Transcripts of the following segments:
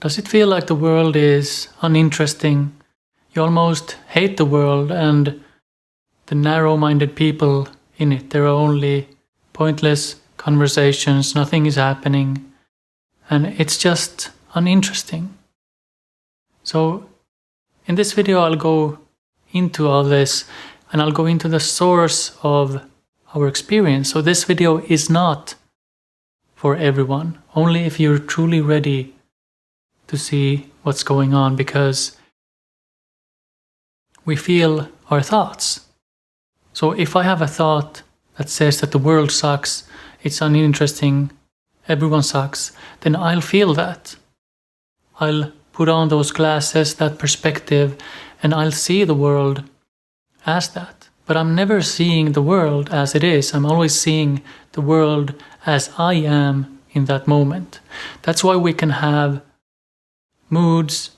Does it feel like the world is uninteresting? You almost hate the world and the narrow-minded people in it. There are only pointless conversations, nothing is happening, and it's just uninteresting. So in this video I'll go into all this and I'll go into the source of our experience. So this video is not for everyone, only if you're truly ready to see what's going on, because we feel our thoughts. So if I have a thought that says that the world sucks, it's uninteresting, everyone sucks, then I'll feel that. I'll put on those glasses, that perspective, and I'll see the world as that. But I'm never seeing the world as it is. I'm always seeing the world as I am in that moment. That's why we can have moods,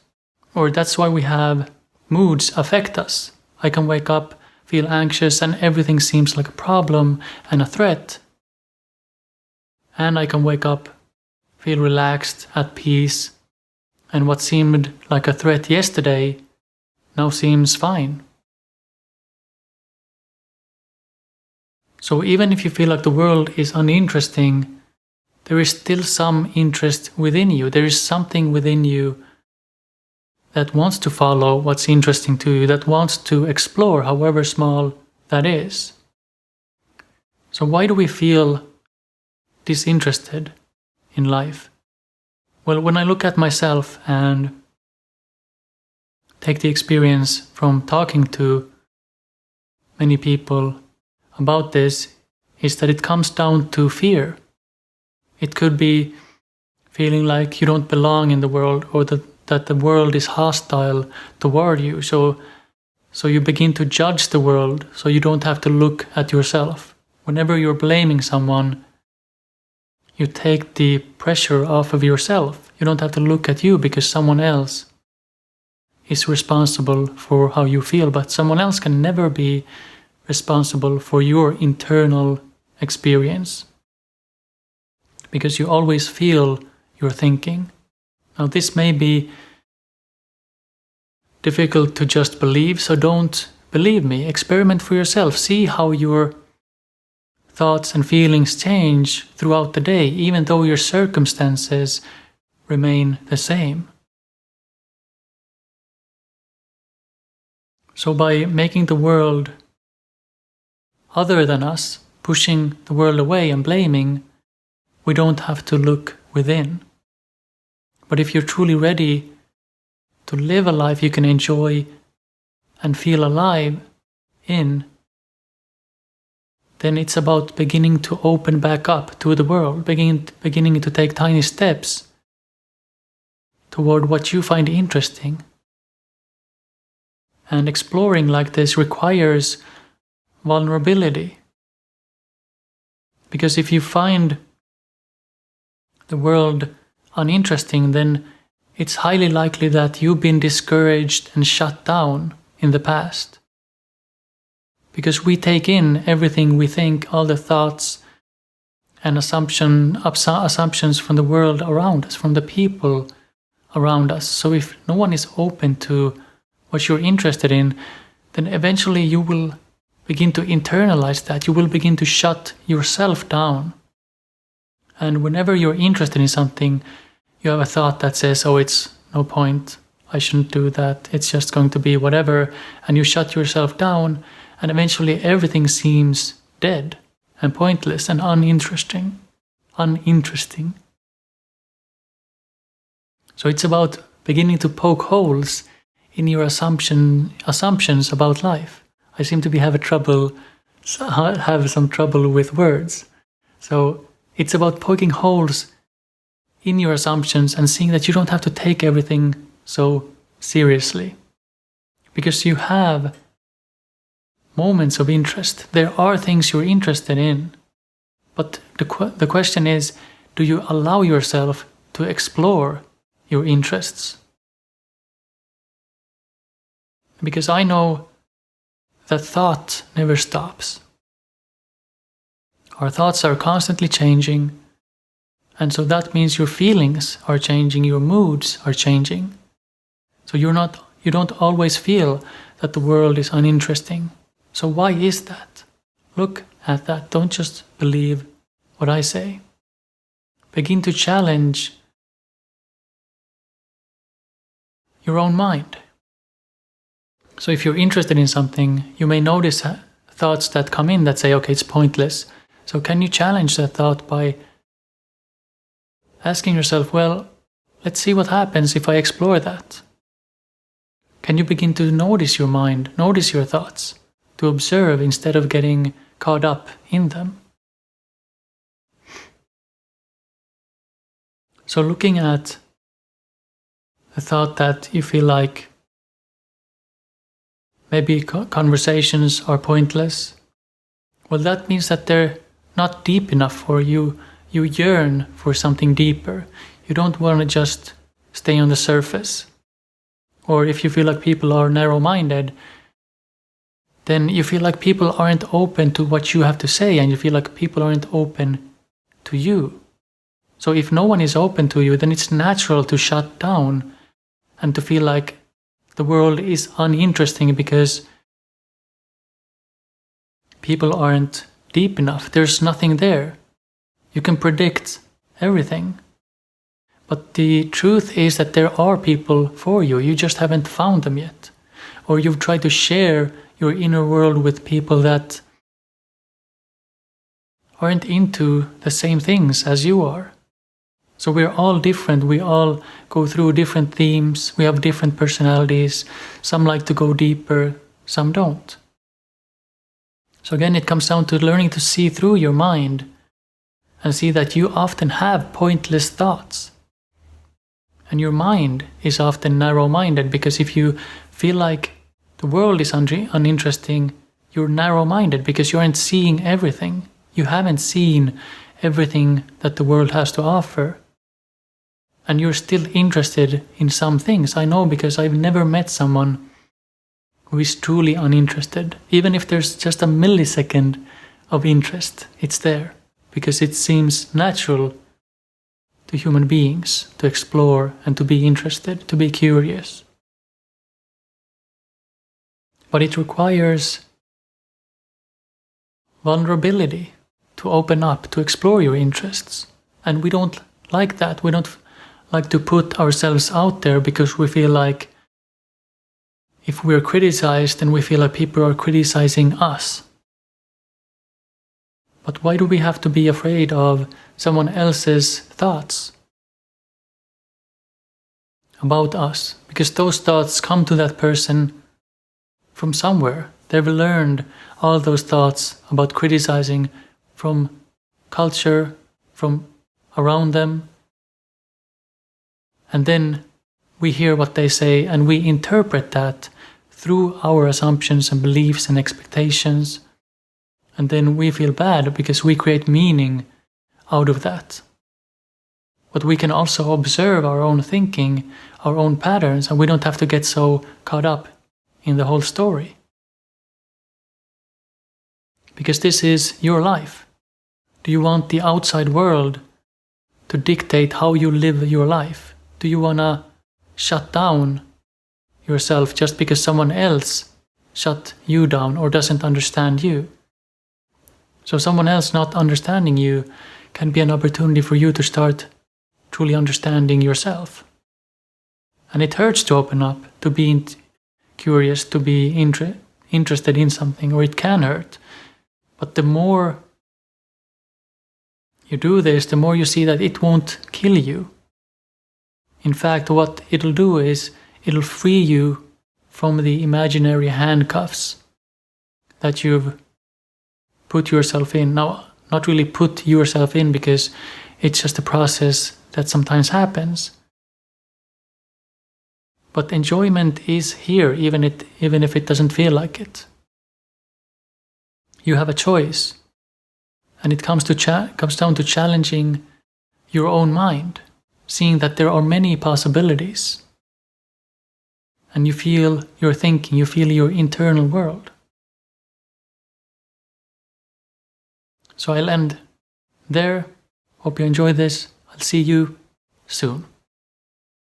or that's why we have moods affect us. I can wake up, feel anxious, and everything seems like a problem and a threat. And I can wake up, feel relaxed, at peace, and what seemed like a threat yesterday now seems fine. So even if you feel like the world is uninteresting, there is still some interest within you. There is something within you that wants to follow what's interesting to you, that wants to explore, however small that is. So why do we feel disinterested in life? Well, when I look at myself and take the experience from talking to many people about this, is that it comes down to fear. It could be feeling like you don't belong in the world, or that the world is hostile toward you. So you begin to judge the world, so you don't have to look at yourself. Whenever you're blaming someone, you take the pressure off of yourself. You don't have to look at you because someone else is responsible for how you feel, but someone else can never be responsible for your internal experience, because you always feel your thinking. Now this may be difficult to just believe, so don't believe me. Experiment for yourself. See how your thoughts and feelings change throughout the day, even though your circumstances remain the same. So by making the world other than us, pushing the world away and blaming, we don't have to look within. But if you're truly ready to live a life you can enjoy and feel alive in, then it's about beginning to open back up to the world, beginning to take tiny steps toward what you find interesting. And exploring like this requires vulnerability. Because if you find the world uninteresting, then it's highly likely that you've been discouraged and shut down in the past. Because we take in everything we think, all the thoughts and assumptions from the world around us, from the people around us. So if no one is open to what you're interested in, then eventually you will begin to internalize that. You will begin to shut yourself down. And whenever you're interested in something, you have a thought that says, oh, it's no point, I shouldn't do that, it's just going to be whatever, and you shut yourself down, and eventually everything seems dead and pointless and uninteresting. So it's about beginning to poke holes in your assumptions about life. I seem to have some trouble with words. So it's about poking holes in your assumptions and seeing that you don't have to take everything so seriously. Because you have moments of interest. There are things you're interested in. But the question is, do you allow yourself to explore your interests? Because I know that thought never stops. Our thoughts are constantly changing. And so that means your feelings are changing, your moods are changing. So you don't always feel that the world is uninteresting. So why is that? Look at that. Don't just believe what I say. Begin to challenge your own mind. So if you're interested in something, you may notice thoughts that come in that say, okay, it's pointless. So can you challenge that thought by asking yourself, well, let's see what happens if I explore that. Can you begin to notice your mind, notice your thoughts, to observe instead of getting caught up in them? So looking at the thought that you feel like maybe conversations are pointless, well, that means that they're not deep enough for you. You yearn for something deeper. You don't want to just stay on the surface. Or if you feel like people are narrow-minded, then you feel like people aren't open to what you have to say, and you feel like people aren't open to you. So if no one is open to you, then it's natural to shut down and to feel like the world is uninteresting because people aren't deep enough. There's nothing there. You can predict everything. But the truth is that there are people for you. You just haven't found them yet. Or you've tried to share your inner world with people that aren't into the same things as you are. So we're all different. We all go through different themes. We have different personalities. Some like to go deeper, some don't. So again, it comes down to learning to see through your mind and see that you often have pointless thoughts. And your mind is often narrow-minded, because if you feel like the world is uninteresting, you're narrow-minded because you aren't seeing everything. You haven't seen everything that the world has to offer. And you're still interested in some things. I know, because I've never met someone who is truly uninterested. Even if there's just a millisecond of interest, it's there. Because it seems natural to human beings to explore and to be interested, to be curious. But it requires vulnerability to open up, to explore your interests. And we don't like that. We don't like to put ourselves out there because we feel like if we're criticized, then we feel like people are criticizing us. But why do we have to be afraid of someone else's thoughts about us? Because those thoughts come to that person from somewhere. They've learned all those thoughts about criticizing from culture, from around them. And then we hear what they say and we interpret that through our assumptions and beliefs and expectations. And then we feel bad because we create meaning out of that. But we can also observe our own thinking, our own patterns, and we don't have to get so caught up in the whole story. Because this is your life. Do you want the outside world to dictate how you live your life? Do you want to shut down yourself just because someone else shut you down or doesn't understand you? So someone else not understanding you can be an opportunity for you to start truly understanding yourself. And it hurts to open up, to be curious, to be interested in something, or it can hurt. But the more you do this, the more you see that it won't kill you. In fact, what it'll do is it'll free you from the imaginary handcuffs that you've put yourself in. Now, not really put yourself in, because it's just a process that sometimes happens. But enjoyment is here, even if it doesn't feel like it. You have a choice, and it comes down to challenging your own mind, seeing that there are many possibilities, and you feel your thinking, you feel your internal world. So I'll end there. Hope you enjoyed this. I'll see you soon.